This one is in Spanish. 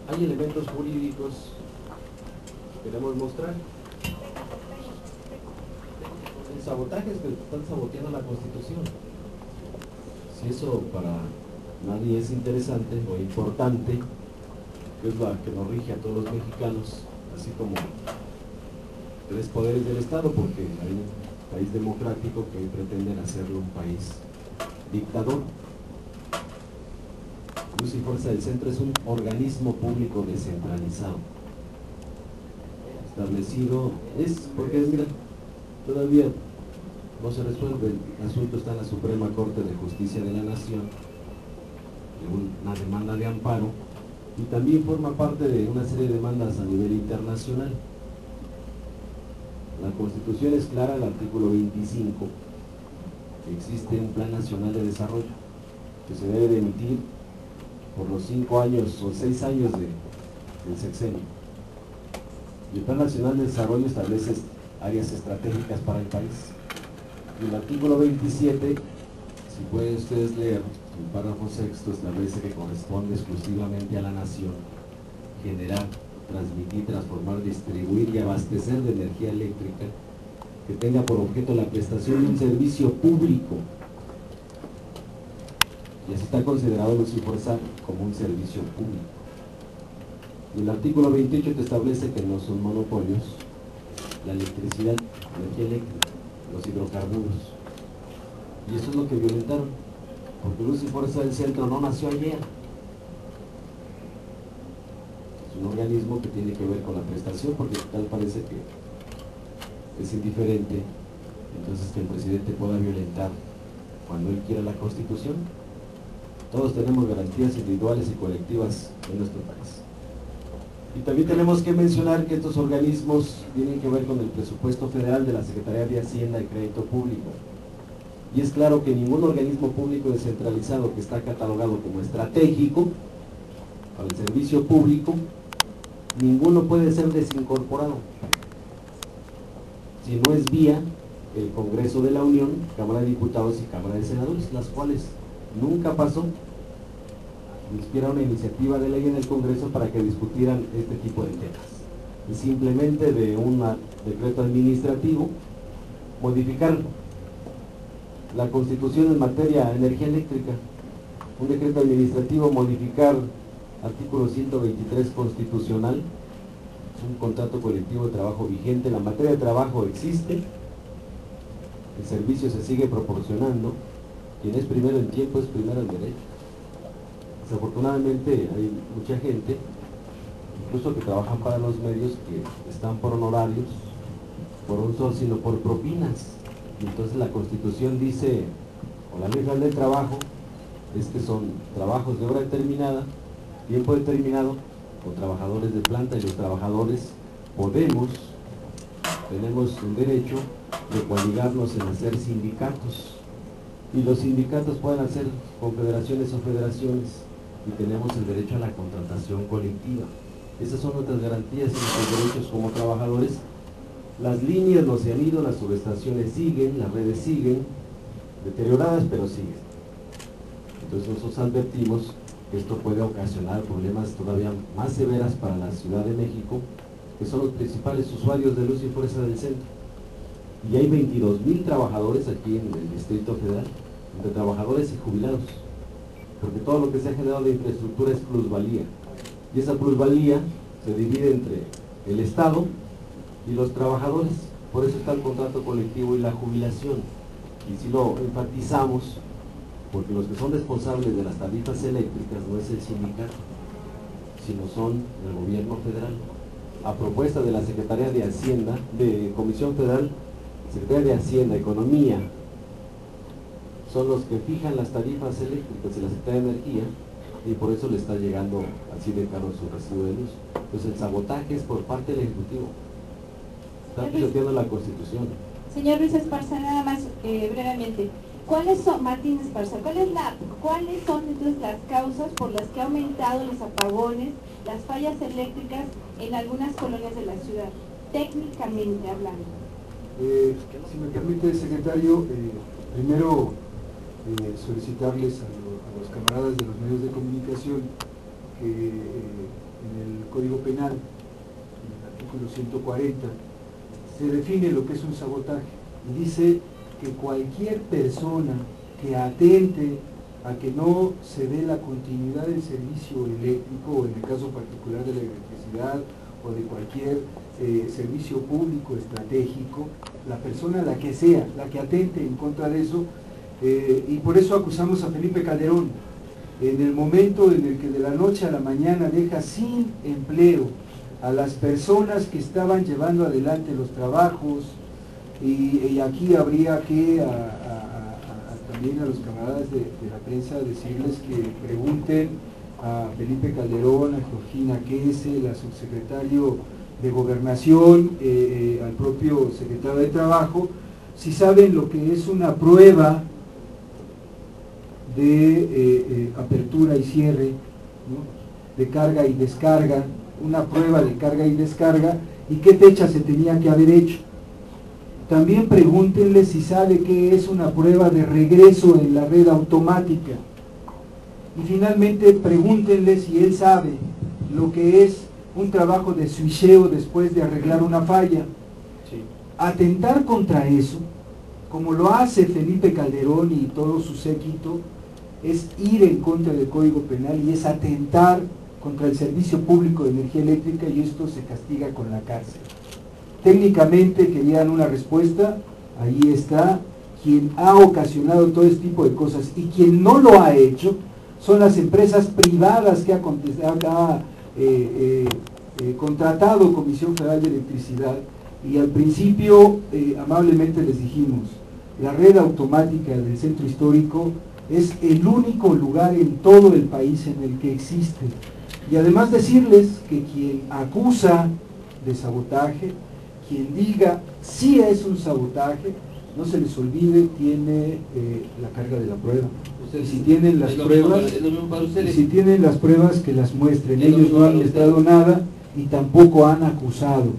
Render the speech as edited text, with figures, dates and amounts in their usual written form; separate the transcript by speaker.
Speaker 1: hay elementos jurídicos que queremos mostrar. El sabotaje es que están saboteando la Constitución. Si eso para nadie es interesante o importante, que es la que nos rige a todos los mexicanos, así como tres poderes del Estado, porque hay un país democrático que pretenden hacerlo un país dictador. Luz y Fuerza del Centro es un organismo público descentralizado, establecido, porque mira, todavía no se resuelve, el asunto está en la Suprema Corte de Justicia de la Nación, de una demanda de amparo, y también forma parte de una serie de demandas a nivel internacional. La Constitución es clara, el artículo 25, que existe un Plan Nacional de Desarrollo, que se debe de emitir por los 5 años o 6 años del sexenio. Y el Plan Nacional de Desarrollo establece áreas estratégicas para el país. Y el artículo 27, si pueden ustedes leer, el párrafo sexto establece que corresponde exclusivamente a la nación generar, transmitir, transformar, distribuir y abastecer de energía eléctrica que tenga por objeto la prestación de un servicio público. Y así está considerado Luz y Fuerza como un servicio público. Y el artículo 28 te establece que no son monopolios la electricidad, la energía eléctrica, los hidrocarburos. Y eso es lo que violentaron, porque Luz y Fuerza del Centro no nació ayer. Es un organismo que tiene que ver con la prestación, porque tal parece que es indiferente, entonces que el presidente pueda violentar cuando él quiera la Constitución. Todos tenemos garantías individuales y colectivas en nuestro país. Y también tenemos que mencionar que estos organismos tienen que ver con el presupuesto federal de la Secretaría de Hacienda y Crédito Público. Y es claro que ningún organismo público descentralizado que está catalogado como estratégico para el servicio público, ninguno puede ser desincorporado si no es vía el Congreso de la Unión, Cámara de Diputados y Cámara de Senadores, las cuales nunca pasó ni siquiera una iniciativa de ley en el Congreso para que discutieran este tipo de temas. Y simplemente de un decreto administrativo modificar la Constitución en materia de energía eléctrica, un decreto administrativo modificar artículo 123 constitucional, un contrato colectivo de trabajo vigente, la materia de trabajo existe, el servicio se sigue proporcionando, quien es primero en tiempo es primero en derecho. Desafortunadamente hay mucha gente, incluso que trabajan para los medios, que están por honorarios, por un sol, sino por propinas. Y entonces la Constitución dice, o la Ley Federal del Trabajo, es que son trabajos de hora determinada, tiempo determinado, o trabajadores de planta, y los trabajadores tenemos el derecho de coaligarnos en hacer sindicatos, y los sindicatos pueden hacer confederaciones o federaciones, y tenemos el derecho a la contratación colectiva. Esas son nuestras garantías y nuestros derechos como trabajadores. Las líneas no se han ido, las subestaciones siguen, las redes siguen, deterioradas, pero siguen. Entonces nosotros advertimos que esto puede ocasionar problemas todavía más severas para la Ciudad de México, que son los principales usuarios de Luz y Fuerza del Centro. Y hay 22,000 trabajadores aquí en el Distrito Federal, entre trabajadores y jubilados, porque todo lo que se ha generado de infraestructura es plusvalía, y esa plusvalía se divide entre el Estado y los trabajadores. Por eso está el contrato colectivo y la jubilación, y si lo enfatizamos, porque los que son responsables de las tarifas eléctricas no es el sindicato, sino son el gobierno federal, a propuesta de la Secretaría de Hacienda, de Comisión Federal, Secretaría de Hacienda, Economía, son los que fijan las tarifas eléctricas y la Secretaría de Energía, y por eso le está llegando así de caro su recibo de luz. Entonces el sabotaje es por parte del Ejecutivo, está pisoteando la Constitución.
Speaker 2: Señor Luis Esparza, nada más brevemente, ¿cuáles son, Martín Esparza, cuáles son entonces las causas por las que ha aumentado los apagones, las fallas eléctricas en algunas colonias de la ciudad, técnicamente hablando?
Speaker 3: Si me permite, secretario, primero solicitarles a los camaradas de los medios de comunicación que en el Código Penal, en el artículo 140, se define lo que es un sabotaje y dice que cualquier persona que atente a que no se dé la continuidad del servicio eléctrico, o en el caso particular de la electricidad, o de cualquier servicio público estratégico, la persona, la que sea, la que atente en contra de eso, y por eso acusamos a Felipe Calderón, en el momento en el que de la noche a la mañana deja sin empleo a las personas que estaban llevando adelante los trabajos, y aquí habría que también a los camaradas de la prensa decirles que pregunten a Felipe Calderón, a Georgina Kessel, al subsecretario de Gobernación, al propio secretario de Trabajo, si saben lo que es una prueba de apertura y cierre, ¿no?, de carga y descarga, una prueba de carga y descarga, y qué fecha se tenía que haber hecho. También pregúntenle si sabe qué es una prueba de regreso en la red automática. Y finalmente pregúntenle si él sabe lo que es un trabajo de switcheo después de arreglar una falla.
Speaker 1: Sí.
Speaker 3: Atentar contra eso, como lo hace Felipe Calderón y todo su séquito, es ir en contra del Código Penal y es atentar contra el servicio público de energía eléctrica, y esto se castiga con la cárcel. Técnicamente querían una respuesta, ahí está. Quien ha ocasionado todo este tipo de cosas y quien no lo ha hecho son las empresas privadas que ha contratado Comisión Federal de Electricidad, y al principio amablemente les dijimos, la red automática del centro histórico es el único lugar en todo el país en el que existe, y además decirles que quien acusa de sabotaje, quien diga sí es un sabotaje, no se les olvide, tiene la carga de la prueba.
Speaker 1: Ustedes,
Speaker 3: si tienen las pruebas,
Speaker 1: es lo mismo para ustedes.
Speaker 3: si tienen las pruebas, que las muestren.
Speaker 1: Es lo
Speaker 3: Ellos
Speaker 1: mismo
Speaker 3: no
Speaker 1: para
Speaker 3: han
Speaker 1: ustedes.
Speaker 3: mostrado nada y tampoco han acusado.